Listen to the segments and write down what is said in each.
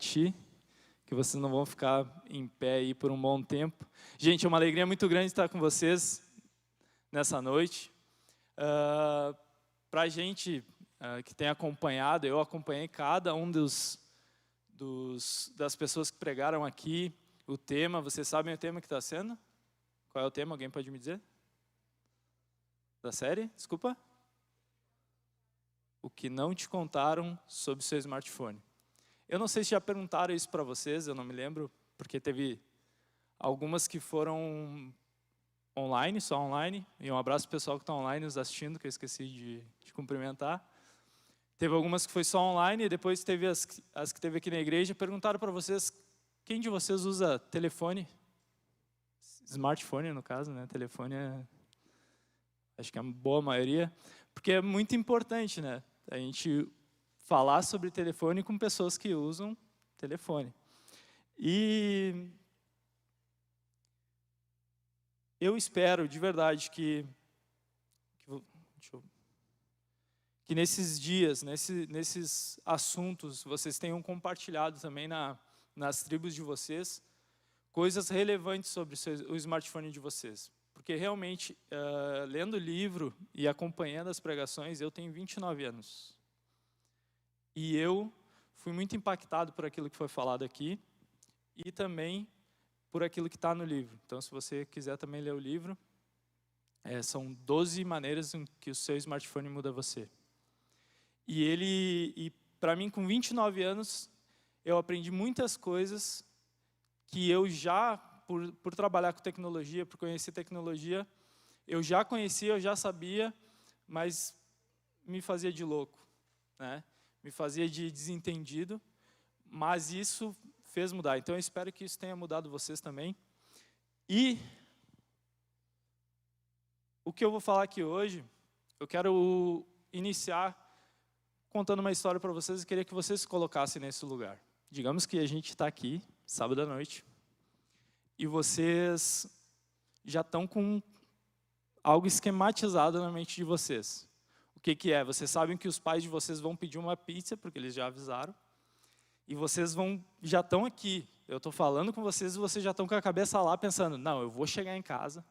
garantir que vocês não vão ficar em pé aí por um bom tempo. Gente, é uma alegria muito grande estar com vocês nessa noite. Para a gente que tem acompanhado, eu acompanhei cada um das pessoas que pregaram aqui, o tema. Vocês sabem o tema que está sendo? Qual é o tema? Alguém pode me dizer? Da série? Desculpa? O que não te contaram sobre o seu smartphone. Eu não sei se já perguntaram isso para vocês, eu não me lembro, porque teve algumas que foram online, só online, e um abraço para o pessoal que está online nos assistindo, que eu esqueci de cumprimentar. Teve algumas que foi só online, e depois teve as que teve aqui na igreja. Perguntaram para vocês, quem de vocês usa telefone? Smartphone, no caso, né? Telefone acho que é a boa maioria, porque é muito importante, né? A gente falar sobre telefone com pessoas que usam telefone. E eu espero, de verdade, que nesses dias, nesses assuntos, vocês tenham compartilhado também nas tribos de vocês coisas relevantes sobre o smartphone de vocês. Porque realmente, lendo o livro e acompanhando as pregações, eu tenho 29 anos. E eu fui muito impactado por aquilo que foi falado aqui e também por aquilo que está no livro. Então, se você quiser também ler o livro, são 12 maneiras em que o seu smartphone muda você. E para mim, com 29 anos, eu aprendi muitas coisas que eu já, por trabalhar com tecnologia, por conhecer tecnologia, eu já conhecia, eu já sabia, mas me fazia de louco, né? Me fazia de desentendido, mas isso fez mudar. Então, eu espero que isso tenha mudado vocês também. E o que eu vou falar aqui hoje, eu quero iniciar contando uma história para vocês e queria que vocês se colocassem nesse lugar. Digamos que a gente está aqui, sábado à noite, e vocês já estão com algo esquematizado na mente de vocês. O que é? Vocês sabem que os pais de vocês vão pedir uma pizza, porque eles já avisaram, e vocês já estão aqui. Eu estou falando com vocês e vocês já estão com a cabeça lá pensando, não, eu vou chegar em casa,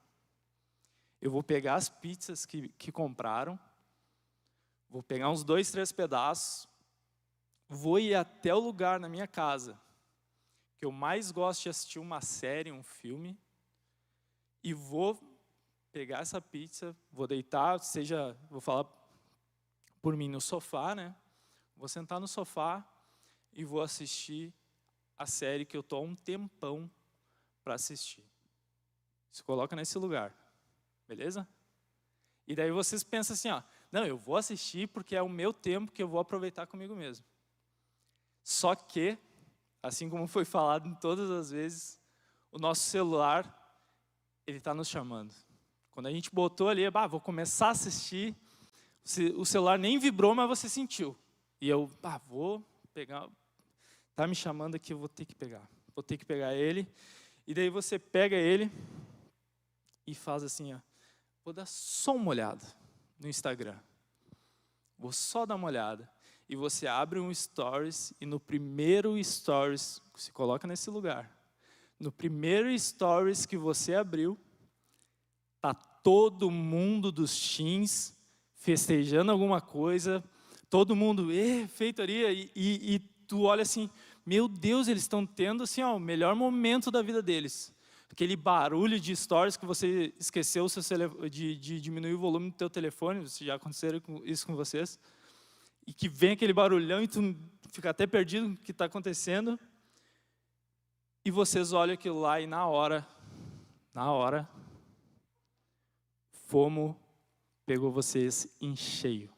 eu vou pegar as pizzas que compraram, vou pegar uns 2, 3 pedaços, vou ir até o lugar na minha casa que eu mais gosto de assistir uma série, um filme, e vou pegar essa pizza, vou deitar, vou falar por mim no sofá, né? Vou sentar no sofá e vou assistir a série que eu estou há um tempão para assistir. Se coloca nesse lugar, beleza? E daí vocês pensam assim, ó, não, eu vou assistir porque é o meu tempo que eu vou aproveitar comigo mesmo. Só que, assim como foi falado em todas as vezes, o nosso celular, ele está nos chamando. Quando a gente botou ali, vou começar a assistir, o celular nem vibrou, mas você sentiu. E eu, vou pegar, está me chamando aqui, eu vou ter que pegar ele. E daí você pega ele e faz assim, ó, vou dar só uma olhada no Instagram. Vou só dar uma olhada. E você abre um stories e no primeiro stories, se coloca nesse lugar, no primeiro stories que você abriu, tá todo mundo dos teens festejando alguma coisa, todo mundo, feitoria, e tu olha assim, meu Deus, eles estão tendo assim, ó, o melhor momento da vida deles. Aquele barulho de stories que você esqueceu de diminuir o volume do teu telefone, já aconteceu isso com vocês, e que vem aquele barulhão e tu fica até perdido no que está acontecendo, e vocês olham aquilo lá e na hora, FOMO pegou vocês em cheio.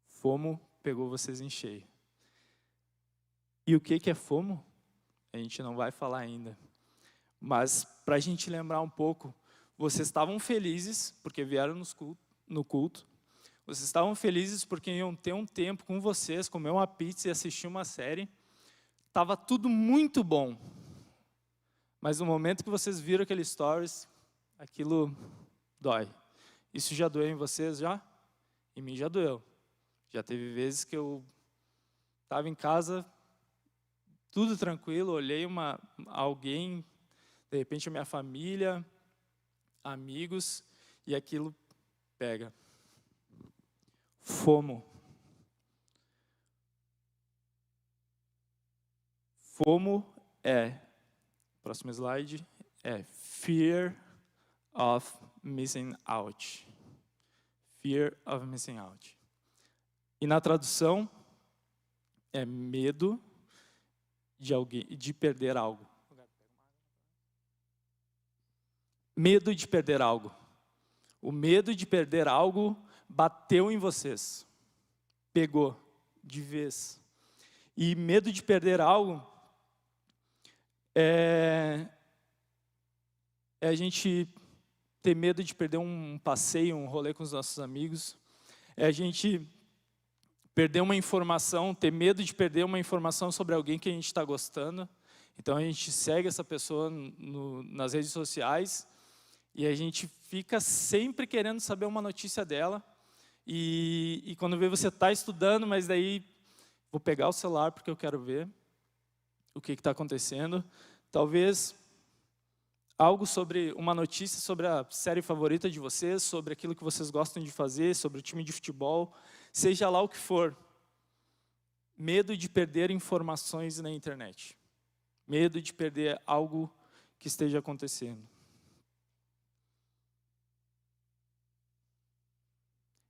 FOMO pegou vocês em cheio. E o que é FOMO? A gente não vai falar ainda. Mas, para a gente lembrar um pouco, vocês estavam felizes porque vieram no culto. Vocês estavam felizes porque iam ter um tempo com vocês, comer uma pizza e assistir uma série. Estava tudo muito bom. Mas no momento que vocês viram aquele stories, aquilo dói. Isso já doeu em vocês já? Em mim já doeu. Já teve vezes que eu estava em casa, tudo tranquilo, olhei alguém, de repente a minha família, amigos, e aquilo pega. FOMO. FOMO próximo slide, Fear of Missing Out. Fear of Missing Out. E na tradução, é medo de perder algo. Medo de perder algo. O medo de perder algo bateu em vocês. Pegou de vez. E medo de perder algo é a gente ter medo de perder um passeio, um rolê com os nossos amigos. É a gente perder uma informação, ter medo de perder uma informação sobre alguém que a gente está gostando. Então a gente segue essa pessoa nas redes sociais e a gente fica sempre querendo saber uma notícia dela. E quando vê, você está estudando, mas daí vou pegar o celular porque eu quero ver o que está acontecendo. Talvez algo sobre uma notícia sobre a série favorita de vocês, sobre aquilo que vocês gostam de fazer, sobre o time de futebol, seja lá o que for. Medo de perder informações na internet. Medo de perder algo que esteja acontecendo.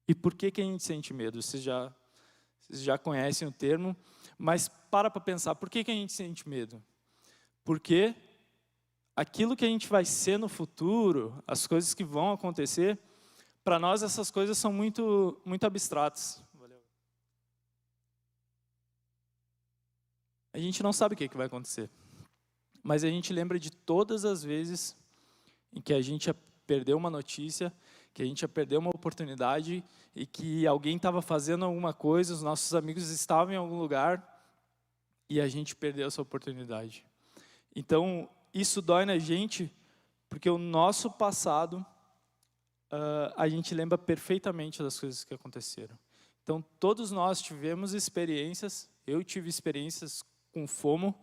E por que a gente sente medo? Vocês já conhecem o termo, mas para pensar, por que a gente sente medo? Porque aquilo que a gente vai ser no futuro, as coisas que vão acontecer, para nós essas coisas são muito, muito abstratas. Valeu. A gente não sabe o que vai acontecer, mas a gente lembra de todas as vezes em que a gente perdeu uma notícia, que a gente ia perder uma oportunidade e que alguém estava fazendo alguma coisa, os nossos amigos estavam em algum lugar e a gente perdeu essa oportunidade. Então, isso dói na gente porque o nosso passado, a gente lembra perfeitamente das coisas que aconteceram. Então, todos nós tivemos experiências, eu tive experiências com FOMO,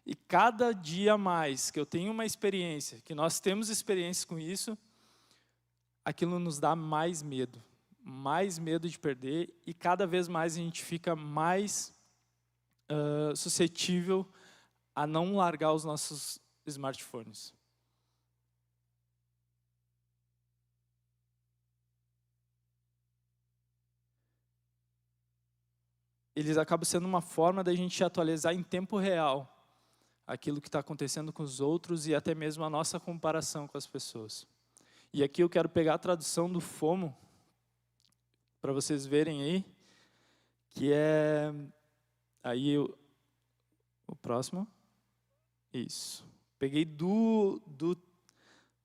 e cada dia mais que eu tenho uma experiência, que nós temos experiência com isso, aquilo nos dá mais medo de perder, e cada vez mais a gente fica mais suscetível a não largar os nossos smartphones. Eles acabam sendo uma forma da gente atualizar em tempo real aquilo que está acontecendo com os outros e até mesmo a nossa comparação com as pessoas. E aqui eu quero pegar a tradução do FOMO, para vocês verem aí, que é... Aí o próximo. Isso. Peguei do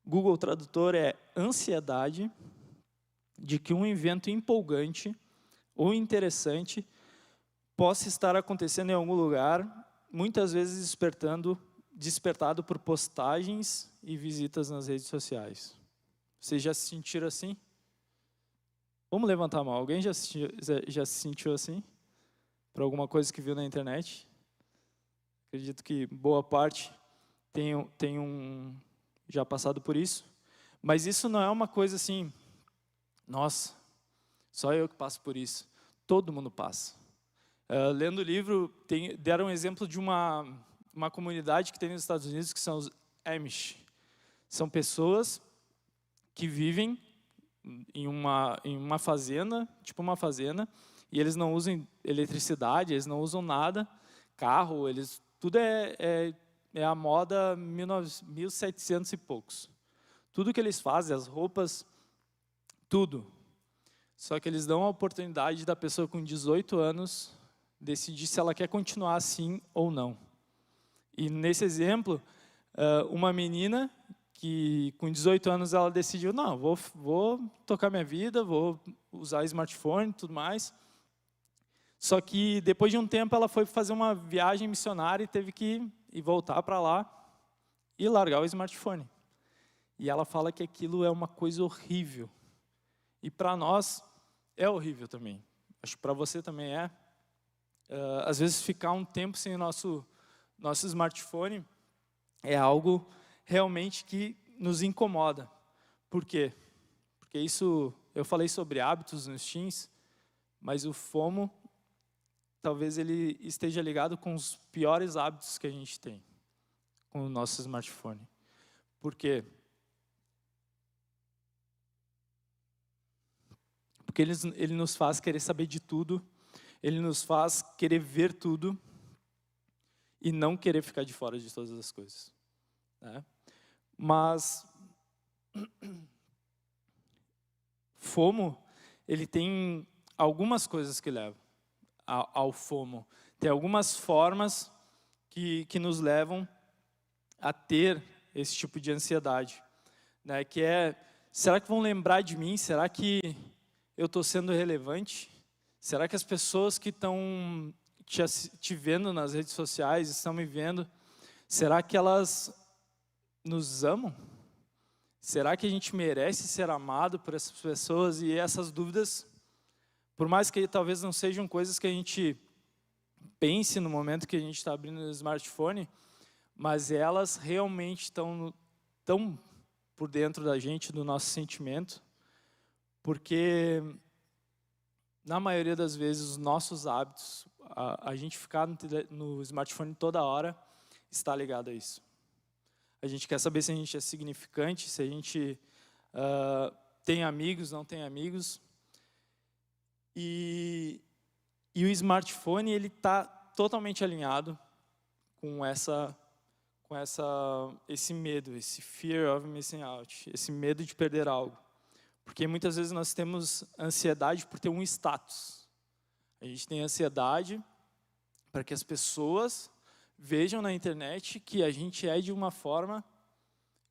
Google Tradutor, ansiedade de que um evento empolgante ou interessante possa estar acontecendo em algum lugar, muitas vezes despertado por postagens e visitas nas redes sociais. Vocês já se sentiram assim? Vamos levantar a mão. Alguém já se sentiu assim? Por alguma coisa que viu na internet? Acredito que boa parte tem já passado por isso. Mas isso não é uma coisa assim, nossa, só eu que passo por isso. Todo mundo passa. Lendo o livro, deram um exemplo de uma comunidade que tem nos Estados Unidos, que são os Amish. São pessoas que vivem em uma fazenda, tipo uma fazenda, e eles não usam eletricidade, eles não usam nada, carro, tudo é a moda 1700 e poucos. Tudo que eles fazem, as roupas, tudo. Só que eles dão a oportunidade da pessoa com 18 anos decidir se ela quer continuar assim ou não. E nesse exemplo, uma menina que com 18 anos ela decidiu, não, vou tocar minha vida, vou usar smartphone e tudo mais. Só que depois de um tempo ela foi fazer uma viagem missionária e teve que ir voltar para lá e largar o smartphone. E ela fala que aquilo é uma coisa horrível. E para nós é horrível também. Acho que para você também é. Às vezes ficar um tempo sem o nosso smartphone é algo realmente que nos incomoda. Por quê? Porque isso, eu falei sobre hábitos nos teens, mas o FOMO, talvez ele esteja ligado com os piores hábitos que a gente tem com o nosso smartphone. Por quê? Porque ele nos faz querer saber de tudo, ele nos faz querer ver tudo e não querer ficar de fora de todas as coisas, né? Mas FOMO, ele tem algumas coisas que levam ao FOMO. Tem algumas formas que nos levam a ter esse tipo de ansiedade, né? Que é, será que vão lembrar de mim? Será que eu estou sendo relevante? Será que as pessoas que estão te vendo nas redes sociais, estão me vendo, será que elas nos amam? Será que a gente merece ser amado por essas pessoas? E essas dúvidas, por mais que talvez não sejam coisas que a gente pense no momento que a gente está abrindo o smartphone, mas elas realmente estão por dentro da gente, do nosso sentimento, porque na maioria das vezes os nossos hábitos, a gente ficar no smartphone toda hora, está ligado a isso. A gente quer saber se a gente é significante, se a gente tem amigos, não tem amigos. E o smartphone, ele está totalmente alinhado com esse medo, esse fear of missing out, esse medo de perder algo. Porque muitas vezes nós temos ansiedade por ter um status. A gente tem ansiedade para que as pessoas vejam na internet que a gente é de uma forma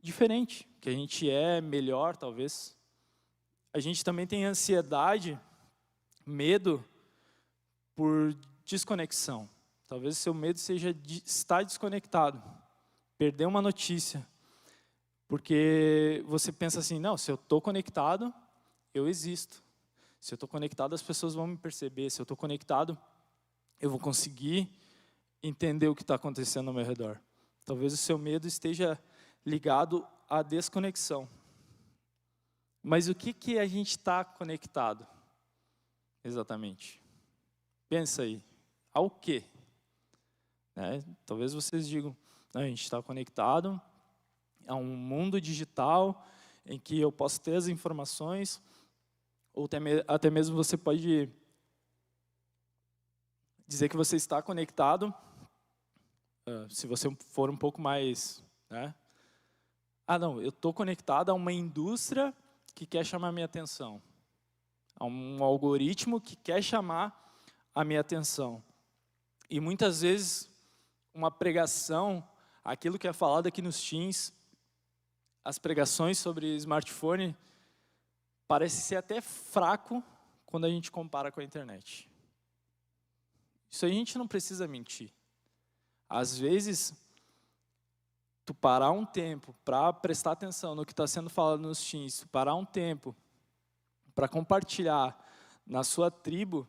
diferente, que a gente é melhor, talvez. A gente também tem ansiedade, medo por desconexão. Talvez o seu medo seja de estar desconectado, perder uma notícia. Porque você pensa assim, não, se eu estou conectado, eu existo. Se eu estou conectado, as pessoas vão me perceber. Se eu estou conectado, eu vou conseguir entender o que está acontecendo ao meu redor. Talvez o seu medo esteja ligado à desconexão. Mas o que a gente está conectado? Exatamente. Pensa aí. Ao quê? Né? Talvez vocês digam, não, a gente está conectado a um mundo digital em que eu posso ter as informações, ou até mesmo você pode dizer que você está conectado, se você for um pouco mais, né? Ah, não, eu estou conectado a uma indústria que quer chamar minha atenção, a um algoritmo que quer chamar a minha atenção. E muitas vezes uma pregação, aquilo que é falado aqui nos teens, as pregações sobre smartphone, parece ser até fraco quando a gente compara com a internet. Isso a gente não precisa mentir. Às vezes, tu parar um tempo para prestar atenção no que está sendo falado nos teens, parar um tempo para compartilhar na sua tribo,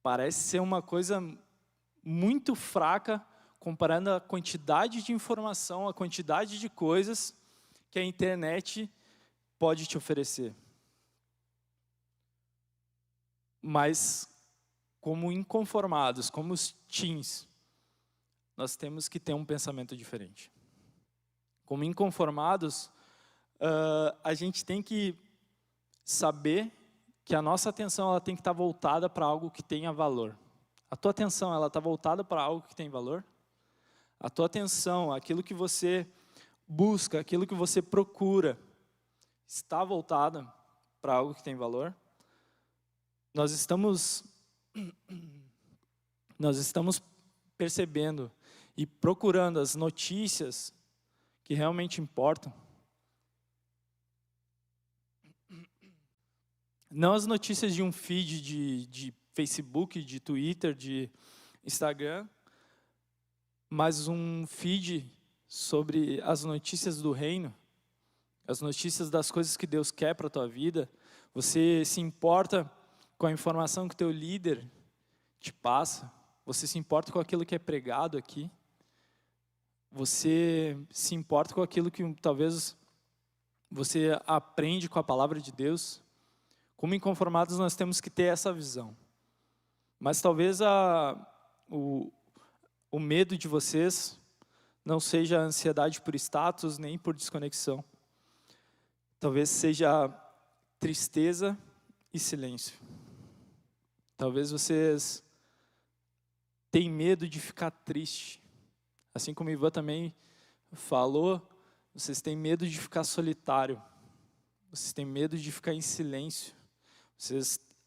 parece ser uma coisa muito fraca comparando a quantidade de informação, a quantidade de coisas que a internet pode te oferecer. Mas, como inconformados, como os teens, nós temos que ter um pensamento diferente. Como inconformados, a gente tem que saber que a nossa atenção ela tem que estar voltada para algo que tenha valor. A tua atenção ela está voltada para algo que tem valor? A tua atenção, aquilo que você busca, aquilo que você procura, está voltada para algo que tem valor? Nós estamos percebendo e procurando as notícias que realmente importam? Não as notícias de um feed de Facebook, de Twitter, de Instagram, mas um feed sobre as notícias do reino, as notícias das coisas que Deus quer para a tua vida. Você se importa com a informação que teu líder te passa? Você se importa com aquilo que é pregado aqui? Você se importa com aquilo que talvez você aprende com a palavra de Deus? Como inconformados, nós temos que ter essa visão. Mas talvez o medo de vocês não seja ansiedade por status, nem por desconexão. Talvez seja tristeza e silêncio. Talvez vocês tenham medo de ficar triste. Assim como o Ivan também falou, vocês têm medo de ficar solitário. Vocês têm medo de ficar em silêncio.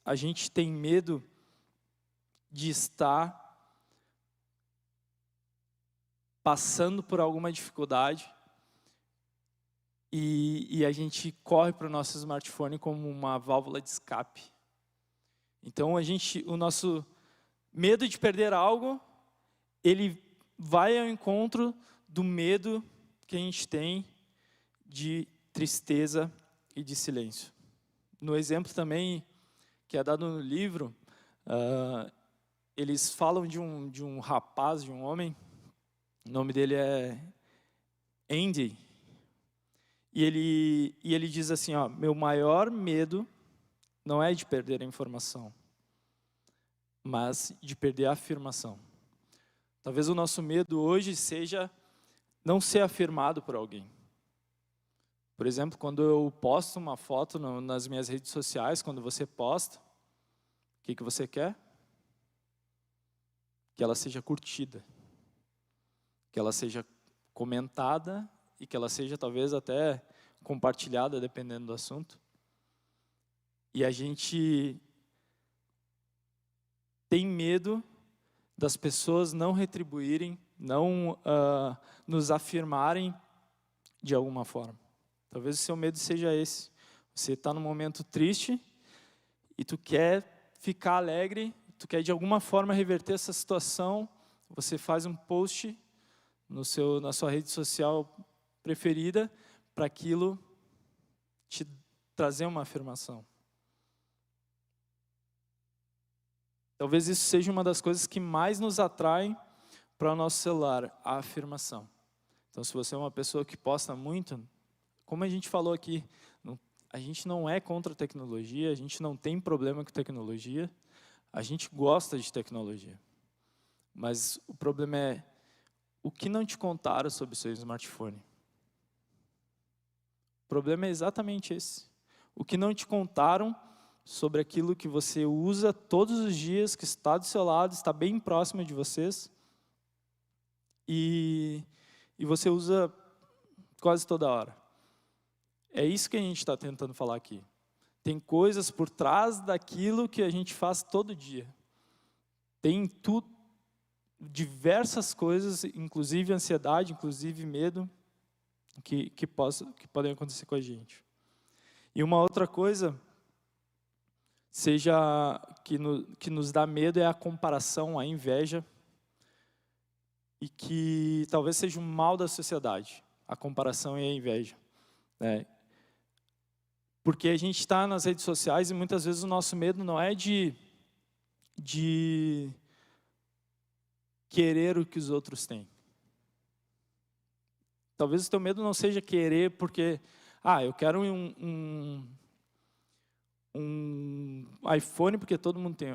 A gente tem medo de estar passando por alguma dificuldade e a gente corre para o nosso smartphone como uma válvula de escape. Então o nosso medo de perder algo, ele vai ao encontro do medo que a gente tem de tristeza e de silêncio. No exemplo também que é dado no livro, eles falam de um rapaz, de um homem, o nome dele é Andy, e ele diz assim, meu maior medo não é de perder a informação, mas de perder a afirmação. Talvez o nosso medo hoje seja não ser afirmado por alguém. Por exemplo, quando eu posto uma foto nas minhas redes sociais, quando você posta, o que você quer? Que ela seja curtida, que ela seja comentada e que ela seja talvez até compartilhada, dependendo do assunto. E a gente tem medo das pessoas não retribuírem, não nos afirmarem de alguma forma. Talvez o seu medo seja esse. Você está num momento triste e tu quer ficar alegre, tu quer de alguma forma reverter essa situação, você faz um post na sua rede social preferida para aquilo te trazer uma afirmação. Talvez isso seja uma das coisas que mais nos atraem para o nosso celular, a afirmação. Então, se você é uma pessoa que posta muito, como a gente falou aqui, a gente não é contra a tecnologia, a gente não tem problema com tecnologia, a gente gosta de tecnologia. Mas o problema é o que não te contaram sobre o seu smartphone. O problema é exatamente esse. O que não te contaram sobre aquilo que você usa todos os dias, que está do seu lado, está bem próximo de vocês, e você usa quase toda hora. É isso que a gente está tentando falar aqui. Tem coisas por trás daquilo que a gente faz todo dia. Tem diversas coisas, inclusive ansiedade, inclusive medo, que podem acontecer com a gente. E uma outra coisa que nos dá medo é a comparação, a inveja, e que talvez seja um mal da sociedade, a comparação e a inveja. Porque a gente está nas redes sociais e muitas vezes o nosso medo não é de querer o que os outros têm. Talvez o teu medo não seja querer porque, eu quero um iPhone porque todo mundo tem.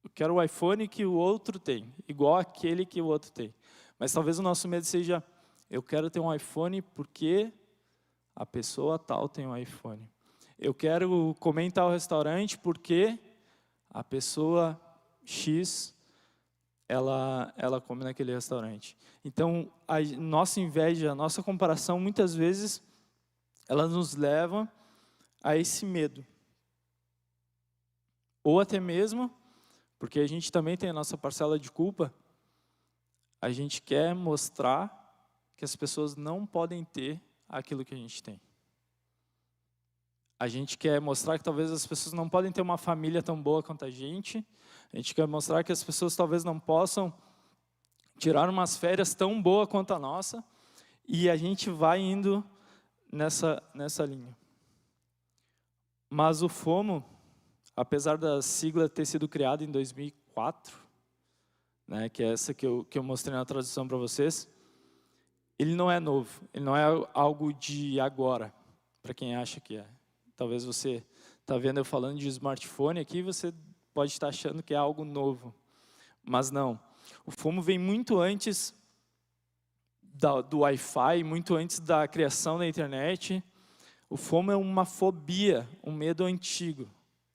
Eu quero o iPhone que o outro tem, igual aquele que o outro tem. Mas talvez o nosso medo seja, eu quero ter um iPhone porque a pessoa tal tem um iPhone. Eu quero comer em tal restaurante porque a pessoa X, ela come naquele restaurante. Então, a nossa inveja, a nossa comparação, muitas vezes, ela nos leva a esse medo. Ou até mesmo, porque a gente também tem a nossa parcela de culpa, a gente quer mostrar que as pessoas não podem ter aquilo que a gente tem. A gente quer mostrar que talvez as pessoas não podem ter uma família tão boa quanto a gente quer mostrar que as pessoas talvez não possam tirar umas férias tão boas quanto a nossa, e a gente vai indo nessa linha. Mas o FOMO, apesar da sigla ter sido criada em 2004, né, que é essa que eu mostrei na tradução para vocês, ele não é novo, ele não é algo de agora, para quem acha que é. Talvez você está vendo eu falando de smartphone aqui, você pode estar achando que é algo novo, mas não. O FOMO vem muito antes do Wi-Fi, muito antes da criação da internet. O FOMO é uma fobia, um medo antigo.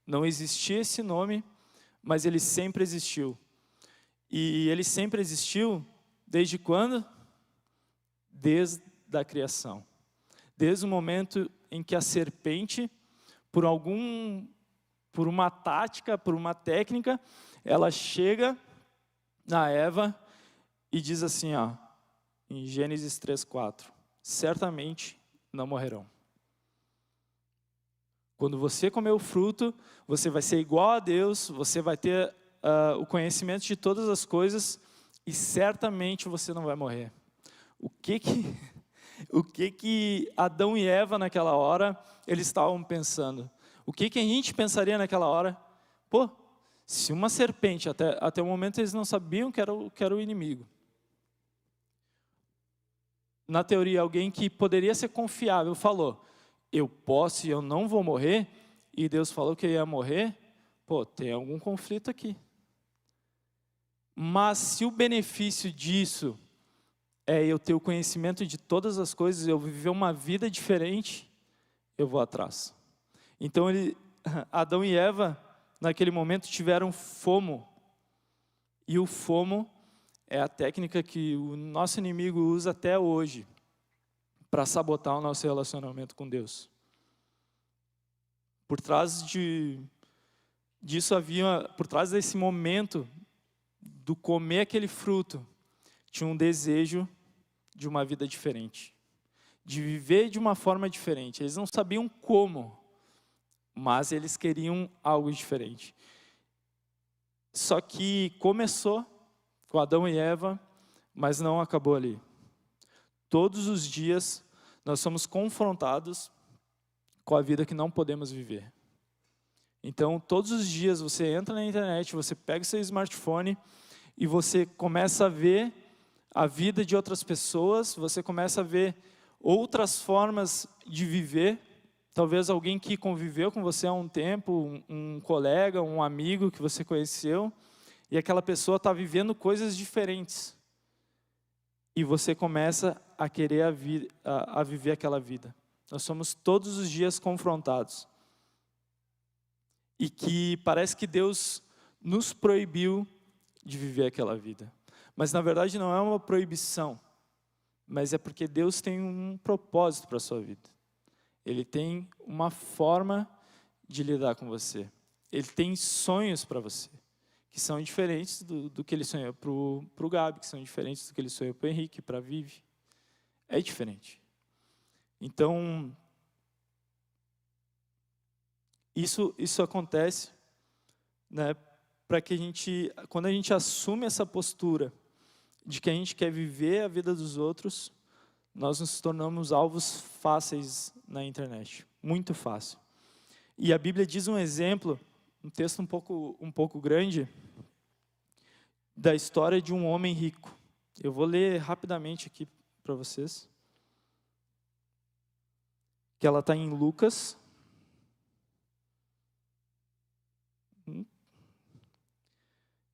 Não existia esse nome, mas ele sempre existiu. E ele sempre existiu desde quando? Desde a criação. Desde o momento em que a serpente, por uma tática, por uma técnica, ela chega na Eva e diz assim, ó, em Gênesis 3:4, certamente não morrerão. Quando você comer o fruto, você vai ser igual a Deus, você vai ter o conhecimento de todas as coisas e certamente você não vai morrer. O que Adão e Eva naquela hora, eles estavam pensando? O que a gente pensaria naquela hora? Pô, se uma serpente, até o momento eles não sabiam que era o inimigo. Na teoria, alguém que poderia ser confiável falou, eu posso e eu não vou morrer, e Deus falou que eu ia morrer, pô, tem algum conflito aqui. Mas se o benefício disso é eu ter o conhecimento de todas as coisas, eu viver uma vida diferente, eu vou atrás. Então, Adão e Eva, naquele momento, tiveram FOMO. E o FOMO é a técnica que o nosso inimigo usa até hoje para sabotar o nosso relacionamento com Deus. Por trás por trás desse momento do comer aquele fruto, tinha um desejo de uma vida diferente, de viver de uma forma diferente. Eles não sabiam como, mas eles queriam algo diferente. Só que começou com Adão e Eva, mas não acabou ali. Todos os dias nós somos confrontados com a vida que não podemos viver. Então, todos os dias você entra na internet, você pega o seu smartphone e você começa a ver a vida de outras pessoas, você começa a ver outras formas de viver. Talvez alguém que conviveu com você há um tempo, um colega, um amigo que você conheceu, e aquela pessoa está vivendo coisas diferentes. E você começa a querer a viver aquela vida. Nós somos todos os dias confrontados. E que parece que Deus nos proibiu de viver aquela vida. Mas na verdade não é uma proibição, mas é porque Deus tem um propósito para a sua vida. Ele tem uma forma de lidar com você. Ele tem sonhos para você, que são diferentes do que ele sonhou para o Gabi, que são diferentes do que ele sonhou para o Henrique, para a Vivi. É diferente. Então, isso acontece, né, para que quando a gente assume essa postura de que a gente quer viver a vida dos outros, nós nos tornamos alvos fáceis na internet, muito fácil. E a Bíblia diz um exemplo, um texto um pouco grande, da história de um homem rico. Eu vou ler rapidamente aqui para vocês. Que ela está em Lucas.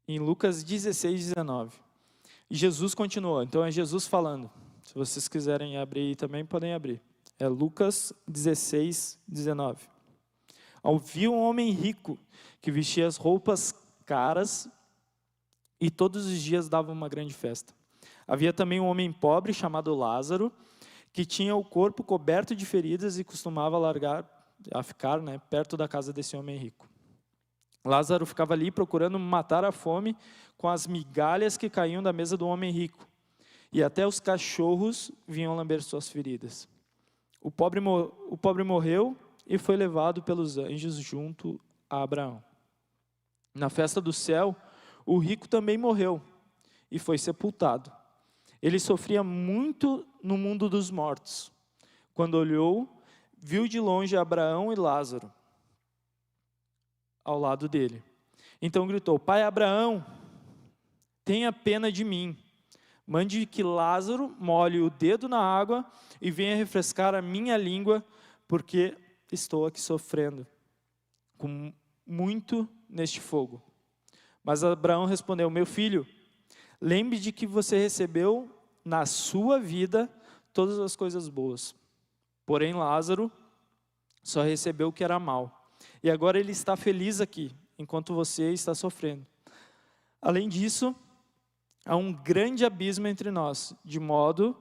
Em Lucas 16:19. E Jesus continuou. Então é Jesus falando. Se vocês quiserem abrir também, podem abrir. É Lucas 16:19. Havia um homem rico que vestia as roupas caras e todos os dias dava uma grande festa. Havia também um homem pobre chamado Lázaro, que tinha o corpo coberto de feridas e costumava ficar perto da casa desse homem rico. Lázaro ficava ali procurando matar a fome com as migalhas que caíam da mesa do homem rico. E até os cachorros vinham lamber suas feridas. O pobre morreu e foi levado pelos anjos junto a Abraão. Na festa do céu, o rico também morreu e foi sepultado. Ele sofria muito no mundo dos mortos. Quando olhou, viu de longe Abraão e Lázaro ao lado dele. Então gritou: Pai Abraão, tenha pena de mim. Mande que Lázaro molhe o dedo na água e venha refrescar a minha língua, porque estou aqui sofrendo com muito neste fogo. Mas Abraão respondeu: meu filho, lembre de que você recebeu na sua vida todas as coisas boas. Porém, Lázaro só recebeu o que era mal. E agora ele está feliz aqui, enquanto você está sofrendo. Além disso, há um grande abismo entre nós, de modo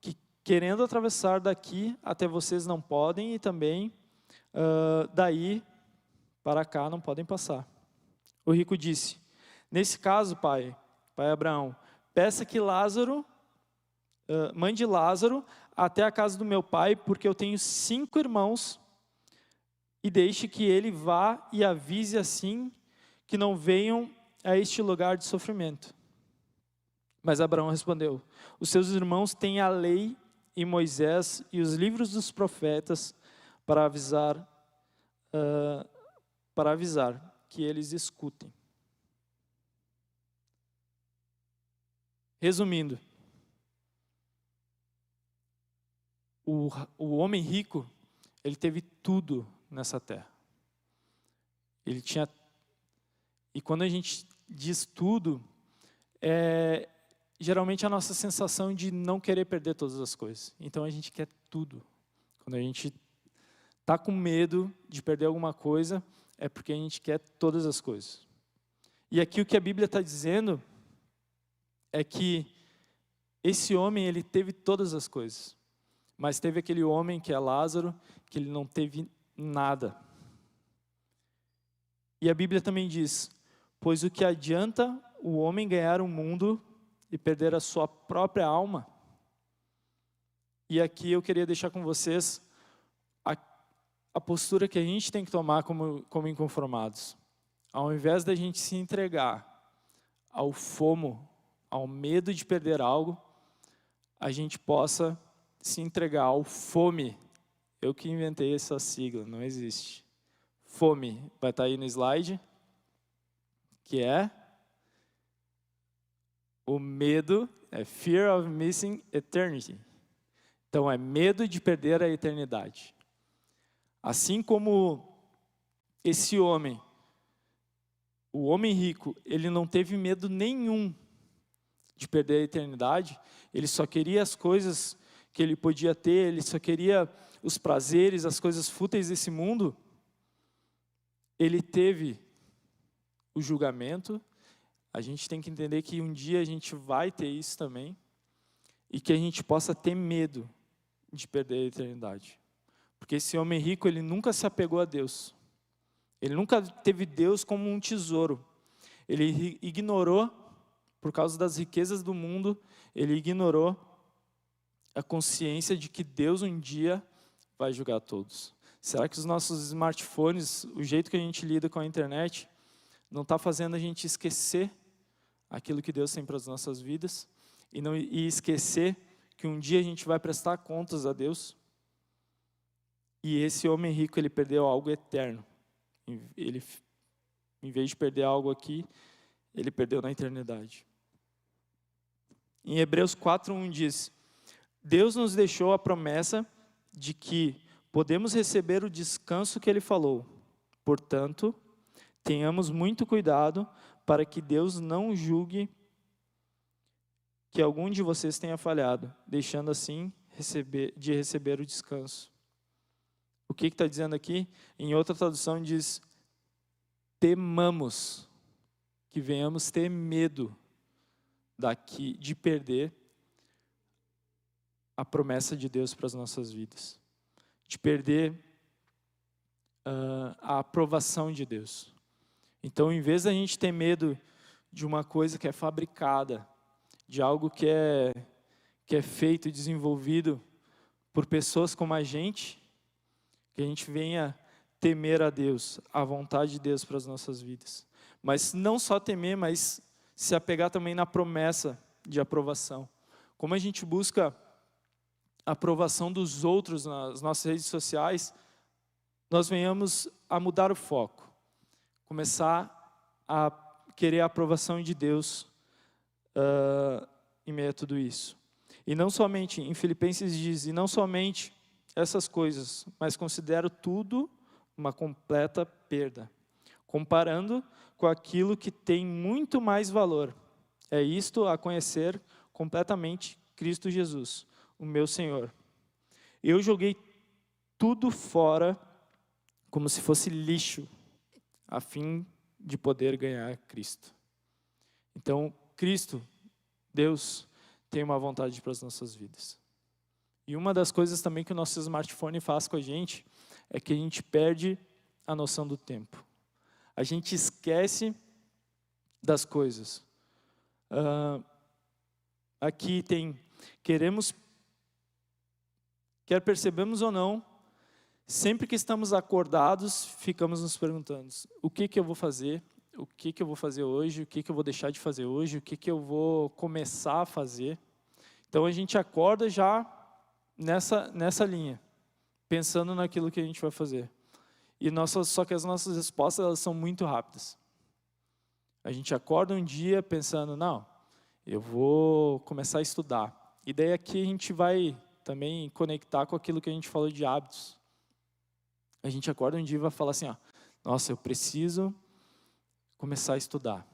que, querendo atravessar daqui até vocês não podem, e também daí para cá não podem passar. O rico disse: nesse caso, pai Abraão, peça que mande Lázaro até a casa do meu pai, porque eu tenho 5 irmãos, e deixe que ele vá e avise assim que não venham a este lugar de sofrimento. Mas Abraão respondeu: os seus irmãos têm a lei e Moisés e os livros dos profetas para avisar que eles escutem. Resumindo, o homem rico, ele teve tudo nessa terra. Ele tinha, e quando a gente diz tudo, geralmente a nossa sensação de não querer perder todas as coisas. Então a gente quer tudo. Quando a gente está com medo de perder alguma coisa, é porque a gente quer todas as coisas. E aqui o que a Bíblia está dizendo é que esse homem, ele teve todas as coisas. Mas teve aquele homem que é Lázaro, que ele não teve nada. E a Bíblia também diz: pois o que adianta o homem ganhar o mundo e perder a sua própria alma? E aqui eu queria deixar com vocês a postura que a gente tem que tomar como inconformados. Ao invés da gente se entregar ao FOMO, ao medo de perder algo, a gente possa se entregar ao FOME. Eu que inventei essa sigla, não existe. FOME, vai estar aí no slide, que é o medo, Fear of Missing Eternity. Então, é medo de perder a eternidade. Assim como esse homem, o homem rico, ele não teve medo nenhum de perder a eternidade, ele só queria as coisas que ele podia ter, ele só queria os prazeres, as coisas fúteis desse mundo. Ele teve o julgamento. A gente tem que entender que um dia a gente vai ter isso também, e que a gente possa ter medo de perder a eternidade. Porque esse homem rico, ele nunca se apegou a Deus. Ele nunca teve Deus como um tesouro. Ele ignorou, por causa das riquezas do mundo, ele ignorou a consciência de que Deus um dia vai julgar todos. Será que os nossos smartphones, o jeito que a gente lida com a internet, não está fazendo a gente esquecer aquilo que Deus tem para as nossas vidas? E esquecer que um dia a gente vai prestar contas a Deus? E esse homem rico, ele perdeu algo eterno. Ele, em vez de perder algo aqui, ele perdeu na eternidade. Em Hebreus 4:1 diz: Deus nos deixou a promessa de que podemos receber o descanso que Ele falou. Portanto, tenhamos muito cuidado para que Deus não julgue que algum de vocês tenha falhado, deixando assim de receber o descanso. O que está dizendo aqui? Em outra tradução diz: temamos, que venhamos ter medo de perder a promessa de Deus para as nossas vidas, de perder a aprovação de Deus. Então, em vez da gente ter medo de uma coisa que é fabricada, de algo que é feito e desenvolvido por pessoas como a gente, que a gente venha temer a Deus, a vontade de Deus para as nossas vidas. Mas não só temer, mas se apegar também na promessa de aprovação. Como a gente busca a aprovação dos outros nas nossas redes sociais, nós venhamos a mudar o foco. Começar a querer a aprovação de Deus em meio a tudo isso. E não somente, em Filipenses diz, e não somente essas coisas, mas considero tudo uma completa perda, comparando com aquilo que tem muito mais valor. É isto a conhecer completamente Cristo Jesus, o meu Senhor. Eu joguei tudo fora como se fosse lixo, a fim de poder ganhar Cristo. Então, Cristo, Deus, tem uma vontade para as nossas vidas. E uma das coisas também que o nosso smartphone faz com a gente é que a gente perde a noção do tempo. A gente esquece das coisas. Aqui tem, quer percebemos ou não, sempre que estamos acordados, ficamos nos perguntando, o que eu vou fazer? O que eu vou fazer hoje? O que eu vou deixar de fazer hoje? O que eu vou começar a fazer? Então a gente acorda já nessa linha, pensando naquilo que a gente vai fazer. Só que as nossas respostas elas são muito rápidas. A gente acorda um dia pensando, não, eu vou começar a estudar. E daí aqui a gente vai também conectar com aquilo que a gente falou de hábitos. A gente acorda um dia e vai falar assim, nossa, eu preciso começar a estudar.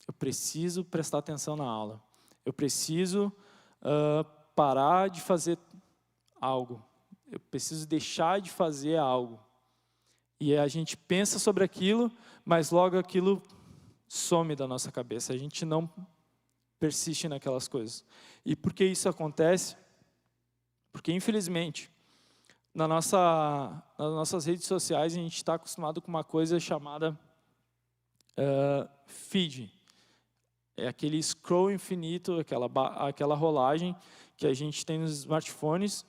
Eu preciso prestar atenção na aula. Eu preciso parar de fazer algo. Eu preciso deixar de fazer algo. E a gente pensa sobre aquilo, mas logo aquilo some da nossa cabeça. A gente não persiste naquelas coisas. E por que isso acontece? Porque, infelizmente, nas nossas redes sociais, a gente está acostumado com uma coisa chamada feed. É aquele scroll infinito, aquela rolagem que a gente tem nos smartphones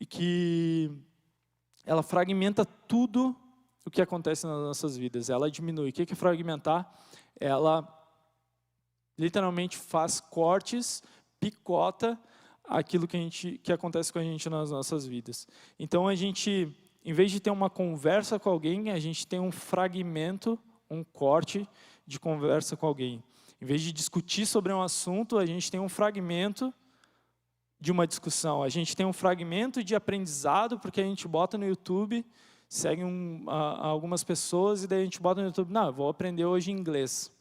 e que ela fragmenta tudo o que acontece nas nossas vidas. Ela diminui. O que é fragmentar? Ela literalmente faz cortes, picota aquilo que acontece com a gente nas nossas vidas. Então a gente, em vez de ter uma conversa com alguém, a gente tem um fragmento, um corte de conversa com alguém. Em vez de discutir sobre um assunto, a gente tem um fragmento de uma discussão. A gente tem um fragmento de aprendizado, porque a gente bota no YouTube, segue algumas pessoas, e daí a gente bota no YouTube, não, vou aprender hoje inglês.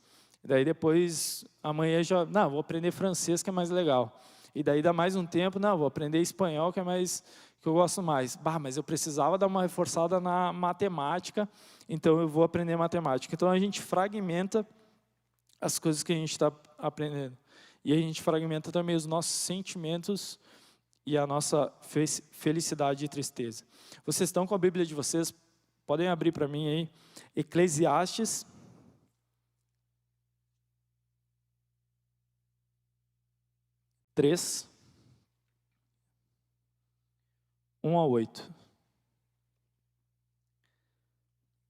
E daí depois, amanhã já, não, vou aprender francês, que é mais legal. E daí dá mais um tempo, não, vou aprender espanhol, que eu gosto mais. Mas eu precisava dar uma reforçada na matemática, então eu vou aprender matemática. Então a gente fragmenta as coisas que a gente está aprendendo. E a gente fragmenta também os nossos sentimentos e a nossa felicidade e tristeza. Vocês estão com a Bíblia de vocês? Podem abrir para mim aí. Eclesiastes. Três, 1-8.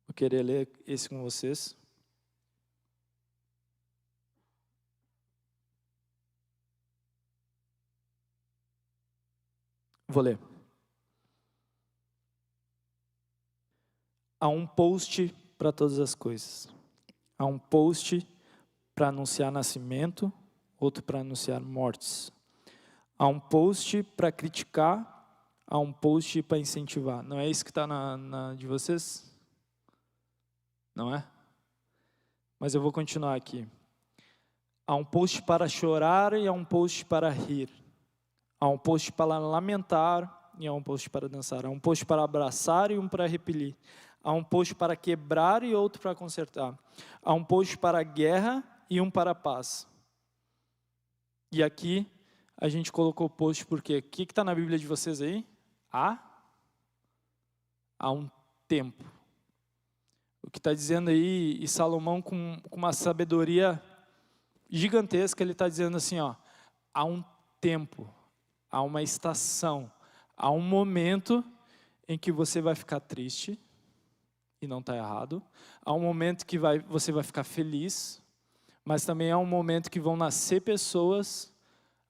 Vou querer ler esse com vocês. Vou ler. Há um post para todas as coisas. Há um post para anunciar nascimento, outro para anunciar mortes. Há um post para criticar, há um post para incentivar. Não é isso que está na de vocês? Não é? Mas eu vou continuar aqui. Há um post para chorar e há um post para rir. Há um post para lamentar e há um post para dançar. Há um post para abraçar e um para repelir. Há um post para quebrar e outro para consertar. Há um post para guerra e um para paz. E aqui a gente colocou o post porque o que está na Bíblia de vocês aí? Há um tempo. O que está dizendo aí, e Salomão com uma sabedoria gigantesca, ele está dizendo assim, há um tempo, há uma estação, há um momento em que você vai ficar triste, e não está errado, há um momento que você vai ficar feliz, mas também há um momento que vão nascer pessoas,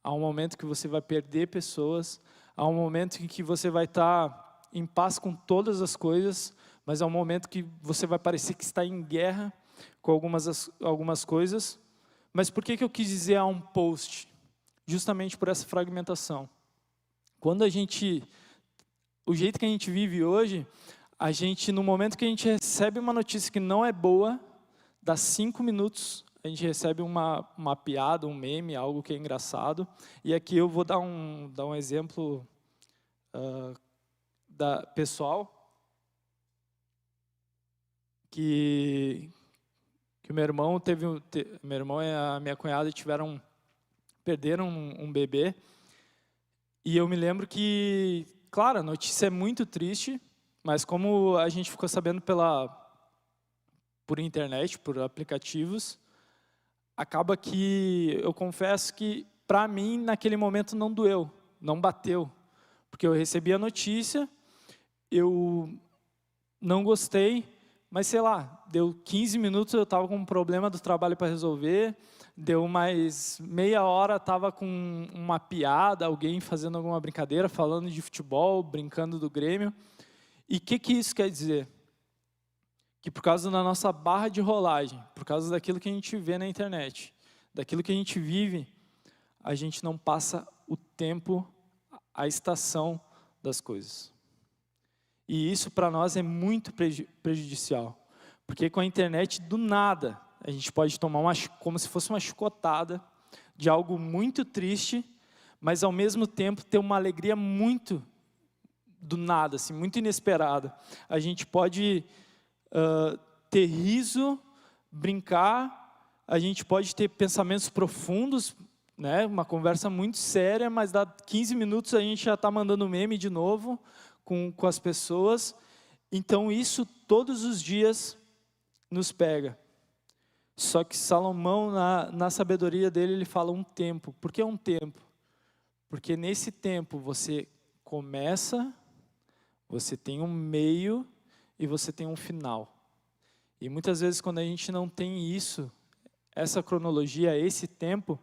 há um momento que você vai perder pessoas, há um momento em que você vai estar em paz com todas as coisas, mas há um momento que você vai parecer que está em guerra com algumas coisas, Mas por que eu quis dizer a um post? Justamente por essa fragmentação. Quando o jeito que a gente vive hoje, no momento que a gente recebe uma notícia que não é boa, dá 5 minutos, a gente recebe uma piada, um meme, algo que é engraçado. E aqui eu vou dar um exemplo pessoal, que o meu irmão meu irmão e a minha cunhada perderam um bebê. E eu me lembro que, claro, a notícia é muito triste, mas como a gente ficou sabendo por internet, por aplicativos, acaba que eu confesso que, para mim, naquele momento não doeu, não bateu. Porque eu recebi a notícia, eu não gostei, mas sei lá, deu 15 minutos, eu estava com um problema do trabalho para resolver, deu mais meia hora, estava com uma piada, alguém fazendo alguma brincadeira, falando de futebol, brincando do Grêmio. E o que isso quer dizer? Que por causa da nossa barra de rolagem, por causa daquilo que a gente vê na internet, daquilo que a gente vive, a gente não passa o tempo, a estação das coisas. E isso para nós é muito prejudicial, porque com a internet, do nada, a gente pode tomar como se fosse uma chicotada de algo muito triste, mas ao mesmo tempo ter uma alegria muito do nada, assim, muito inesperada. A gente pode ter riso, brincar, a gente pode ter pensamentos profundos, né? Uma conversa muito séria, mas dá 15 minutos a gente já está mandando meme de novo com as pessoas. Então isso todos os dias nos pega. Só que Salomão, na sabedoria dele, ele fala um tempo. Por que um tempo? Porque nesse tempo você começa, você tem um meio e você tem um final. E muitas vezes quando a gente não tem isso, essa cronologia, esse tempo,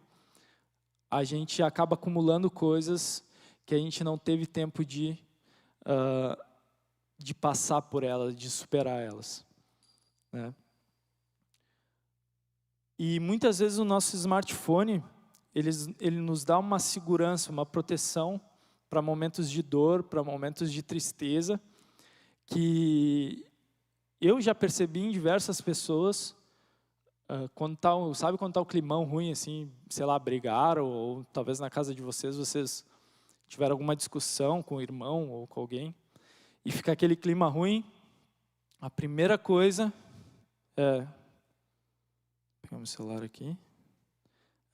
a gente acaba acumulando coisas que a gente não teve tempo de passar por elas, de superar elas, né? E muitas vezes o nosso smartphone, ele nos dá uma segurança, uma proteção para momentos de dor, para momentos de tristeza, que eu já percebi em diversas pessoas, quando tá o climão ruim, assim, sei lá, brigaram, ou talvez na casa de vocês tiveram alguma discussão com o irmão ou com alguém, e fica aquele clima ruim, a primeira coisa é... Pegar meu celular aqui.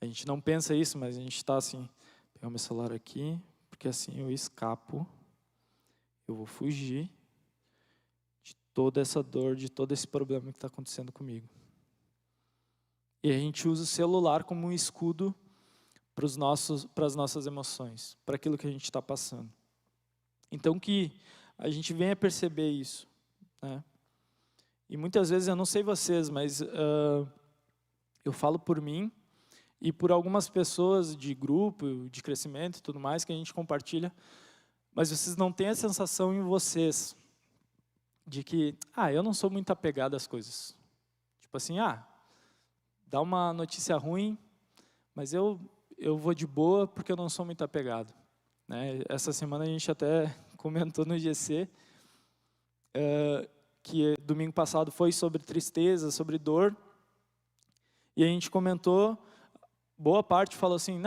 A gente não pensa isso, mas a gente está assim, pegar meu celular aqui, porque assim eu escapo, eu vou fugir de toda essa dor, de todo esse problema que está acontecendo comigo. E a gente usa o celular como um escudo para as nossas emoções, para aquilo que a gente está passando. Então que a gente venha perceber isso, né? E muitas vezes, eu não sei vocês, mas eu falo por mim e por algumas pessoas de grupo, de crescimento e tudo mais, que a gente compartilha, mas vocês não têm a sensação em vocês de que, eu não sou muito apegado às coisas. Tipo assim, dá uma notícia ruim, mas eu vou de boa porque eu não sou muito apegado, né? Essa semana a gente até comentou no GC, que domingo passado foi sobre tristeza, sobre dor, e a gente comentou, boa parte falou assim,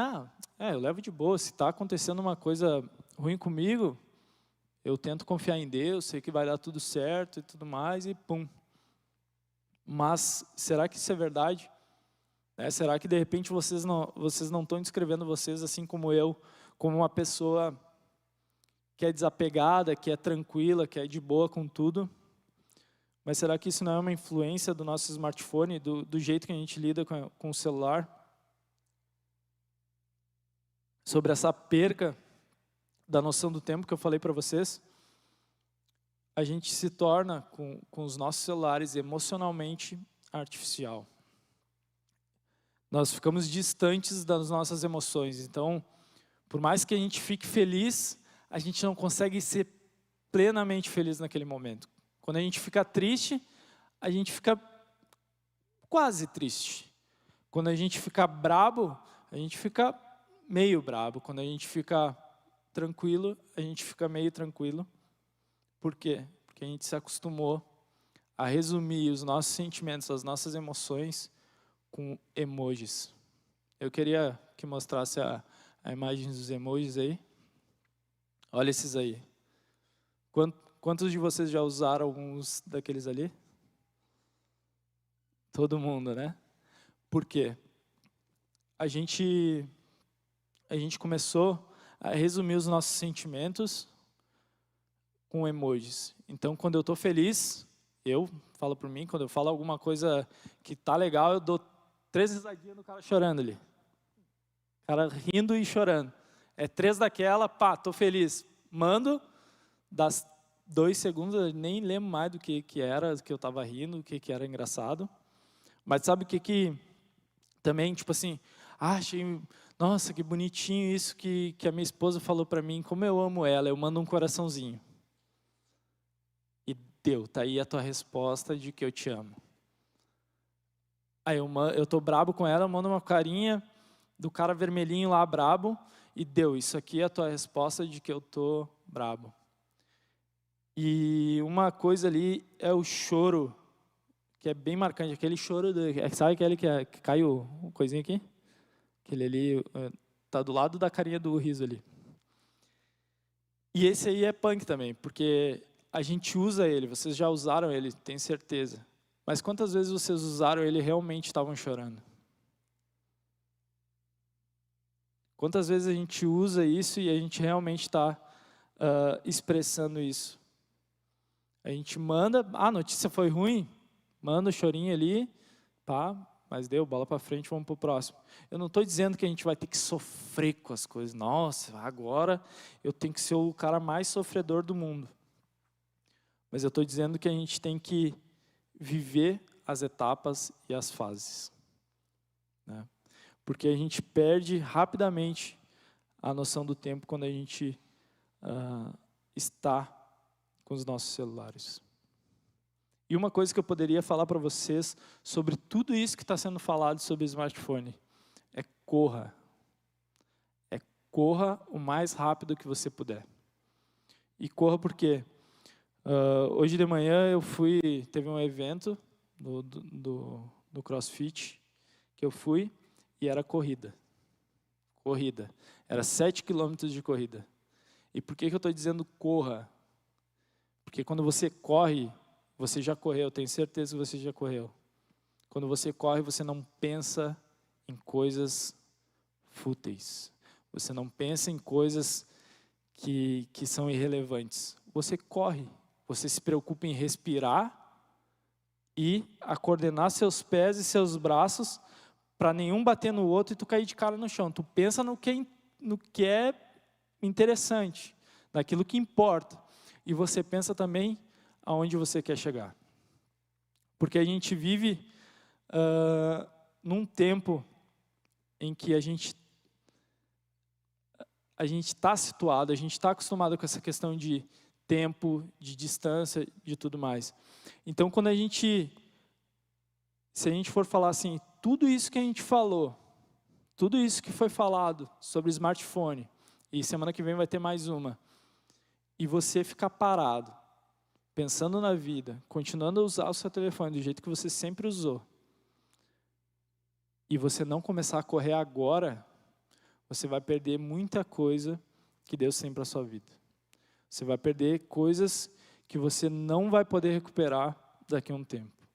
eu levo de boa, se está acontecendo uma coisa ruim comigo, eu tento confiar em Deus, sei que vai dar tudo certo e tudo mais, e pum. Mas será que isso é verdade? Será que de repente vocês não estão descrevendo vocês assim como eu, como uma pessoa que é desapegada, que é tranquila, que é de boa com tudo? Mas será que isso não é uma influência do nosso smartphone, do jeito que a gente lida com o celular? Sobre essa perca da noção do tempo que eu falei para vocês, a gente se torna, com os nossos celulares, emocionalmente artificial. Nós ficamos distantes das nossas emoções. Então, por mais que a gente fique feliz, a gente não consegue ser plenamente feliz naquele momento. Quando a gente fica triste, a gente fica quase triste. Quando a gente fica brabo, a gente fica meio brabo. Quando a gente fica tranquilo, a gente fica meio tranquilo. Por quê? Porque a gente se acostumou a resumir os nossos sentimentos, as nossas emoções com emojis. Eu queria que mostrasse a imagem dos emojis aí. Olha esses aí. Quantos de vocês já usaram alguns daqueles ali? Todo mundo, né? Por quê? A gente começou a resumir os nossos sentimentos com emojis. Então, quando eu estou feliz, eu falo por mim, quando eu falo alguma coisa que tá legal, eu dou 3 risadinhas do cara chorando ali. O cara rindo e chorando. É 3 daquela, pá, tô feliz. Mando, das 2 segundos, eu nem lembro mais do que era, que eu estava rindo, o que era engraçado. Mas sabe o que também, tipo assim, achei, nossa, que bonitinho isso que a minha esposa falou para mim, como eu amo ela, eu mando um coraçãozinho. E deu, tá aí a tua resposta de que eu te amo. Aí eu tô brabo com ela, eu mando uma carinha do cara vermelhinho lá, brabo, e deu, isso aqui é a tua resposta de que eu tô brabo. E uma coisa ali é o choro, que é bem marcante, aquele choro, sabe aquele que cai o coisinho aqui? Aquele ali, tá do lado da carinha do riso ali. E esse aí é punk também, porque a gente usa ele, vocês já usaram ele, tenho certeza. Mas quantas vezes vocês usaram ele e realmente estavam chorando? Quantas vezes a gente usa isso e a gente realmente está expressando isso? A gente manda, a notícia foi ruim, manda o chorinho ali, pá, mas deu, bola para frente, vamos para o próximo. Eu não estou dizendo que a gente vai ter que sofrer com as coisas. Nossa, agora eu tenho que ser o cara mais sofredor do mundo. Mas eu estou dizendo que a gente tem que viver as etapas e as fases, né? Porque a gente perde rapidamente a noção do tempo quando a gente está com os nossos celulares. E uma coisa que eu poderia falar para vocês sobre tudo isso que está sendo falado sobre smartphone é corra. É corra o mais rápido que você puder. E corra porque hoje de manhã teve um evento do CrossFit que eu fui e era corrida. Era 7 quilômetros de corrida. E por que eu estou dizendo corra? Porque quando você corre, você já correu, tenho certeza que você já correu. Quando você corre, você não pensa em coisas fúteis. Você não pensa em coisas que são irrelevantes. Você corre, você se preocupa em respirar e a coordenar seus pés e seus braços para nenhum bater no outro e tu cair de cara no chão. Tu pensa no que é interessante, naquilo que importa. E você pensa também aonde você quer chegar. Porque a gente vive num tempo em que a gente está situado, a gente está acostumado com essa questão de tempo, de distância, de tudo mais. Então, se a gente for falar assim, tudo isso que a gente falou, tudo isso que foi falado sobre smartphone, e semana que vem vai ter mais uma, e você ficar parado, pensando na vida, continuando a usar o seu telefone do jeito que você sempre usou, e você não começar a correr agora, você vai perder muita coisa que Deus tem para a sua vida. Você vai perder coisas que você não vai poder recuperar daqui a um tempo.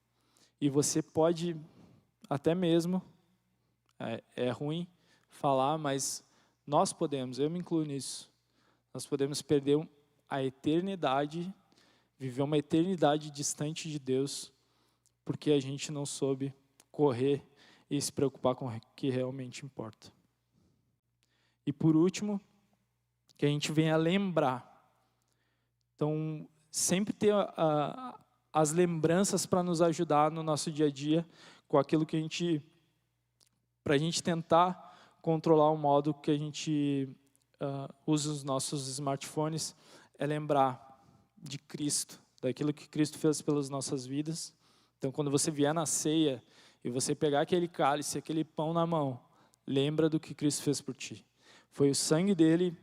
E você pode até mesmo, é ruim falar, mas nós podemos, eu me incluo nisso, nós podemos perder a eternidade, viver uma eternidade distante de Deus, porque a gente não soube correr e se preocupar com o que realmente importa. E por último, que a gente venha lembrar. Então, sempre ter as lembranças para nos ajudar no nosso dia a dia, com aquilo que para a gente tentar controlar o modo que a gente usa os nossos smartphones, é lembrar de Cristo, daquilo que Cristo fez pelas nossas vidas. Então, quando você vier na ceia e você pegar aquele cálice, aquele pão na mão, lembra do que Cristo fez por ti. Foi o sangue dele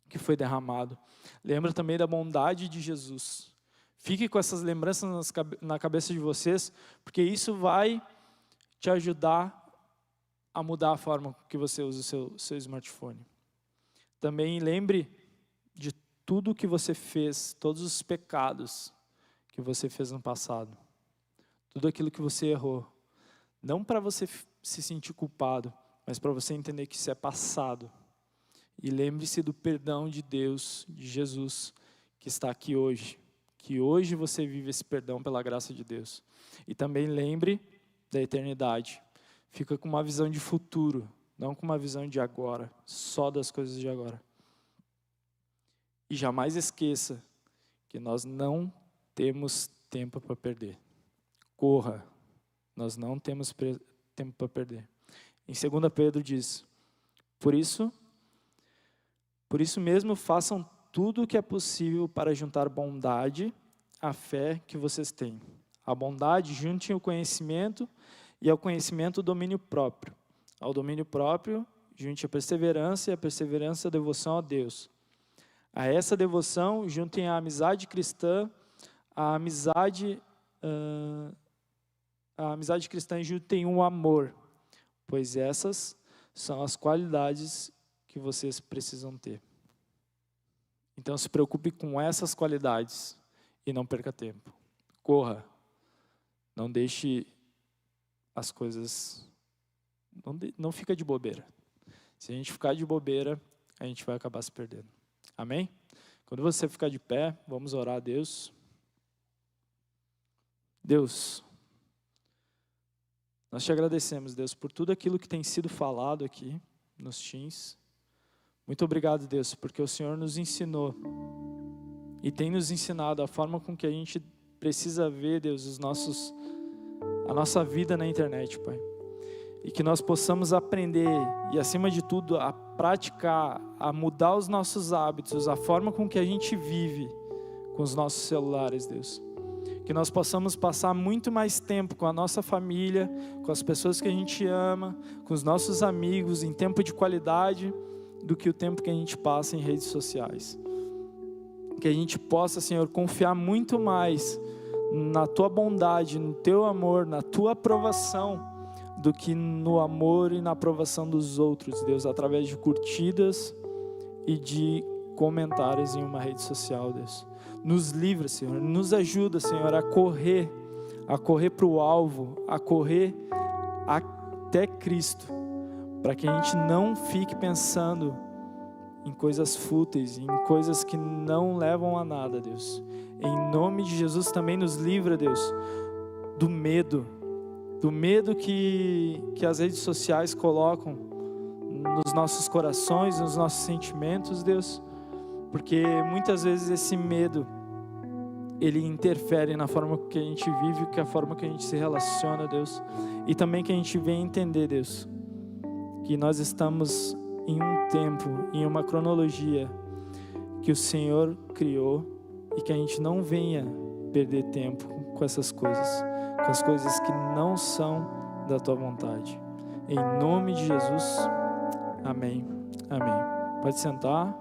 que foi derramado. Lembra também da bondade de Jesus. Fique com essas lembranças na cabeça de vocês, porque isso vai te ajudar a mudar a forma que você usa o seu smartphone. Também lembre de tudo que você fez, todos os pecados que você fez no passado. Tudo aquilo que você errou. Não para você se sentir culpado, mas para você entender que isso é passado. E lembre-se do perdão de Deus, de Jesus, que está aqui hoje. Que hoje você vive esse perdão pela graça de Deus. E também lembre da eternidade. Fica com uma visão de futuro, não com uma visão de agora, só das coisas de agora. E jamais esqueça que nós não temos tempo para perder. Corra, nós não temos tempo para perder. Em 2 Pedro diz, por isso mesmo façam tudo o que é possível para juntar bondade à fé que vocês têm. A bondade juntem o conhecimento e ao conhecimento o domínio próprio. Ao domínio próprio junte a perseverança e a perseverança a devoção a Deus. A essa devoção juntem a amizade cristã, a amizade cristã juntem o amor, pois essas são as qualidades que vocês precisam ter. Então se preocupe com essas qualidades e não perca tempo. Corra, não deixe as coisas, não fica de bobeira. Se a gente ficar de bobeira, a gente vai acabar se perdendo. Amém? Quando você ficar de pé, vamos orar a Deus. Deus, nós te agradecemos, Deus, por tudo aquilo que tem sido falado aqui nos teens. Muito obrigado, Deus, porque o Senhor nos ensinou e tem nos ensinado a forma com que a gente precisa ver, Deus, a nossa vida na internet, Pai. E que nós possamos aprender e, acima de tudo, a praticar, a mudar os nossos hábitos, a forma com que a gente vive com os nossos celulares, Deus. Que nós possamos passar muito mais tempo com a nossa família, com as pessoas que a gente ama, com os nossos amigos, em tempo de qualidade, do que o tempo que a gente passa em redes sociais. Que a gente possa, Senhor, confiar muito mais na Tua bondade, no Teu amor, na Tua aprovação, do que no amor e na aprovação dos outros, Deus, através de curtidas e de comentários em uma rede social, Deus. Nos livra, Senhor, nos ajuda, Senhor, a correr para o alvo, a correr até Cristo, para que a gente não fique pensando em coisas fúteis, em coisas que não levam a nada, Deus. Em nome de Jesus também nos livra, Deus, do medo que as redes sociais colocam nos nossos corações, nos nossos sentimentos, Deus, porque muitas vezes esse medo, ele interfere na forma que a gente vive, que a forma que a gente se relaciona, Deus, e também que a gente venha entender, Deus, que nós estamos em um tempo, em uma cronologia que o Senhor criou e que a gente não venha perder tempo com essas coisas, com as coisas que não são da Tua vontade. Em nome de Jesus, amém. Amém. Pode sentar.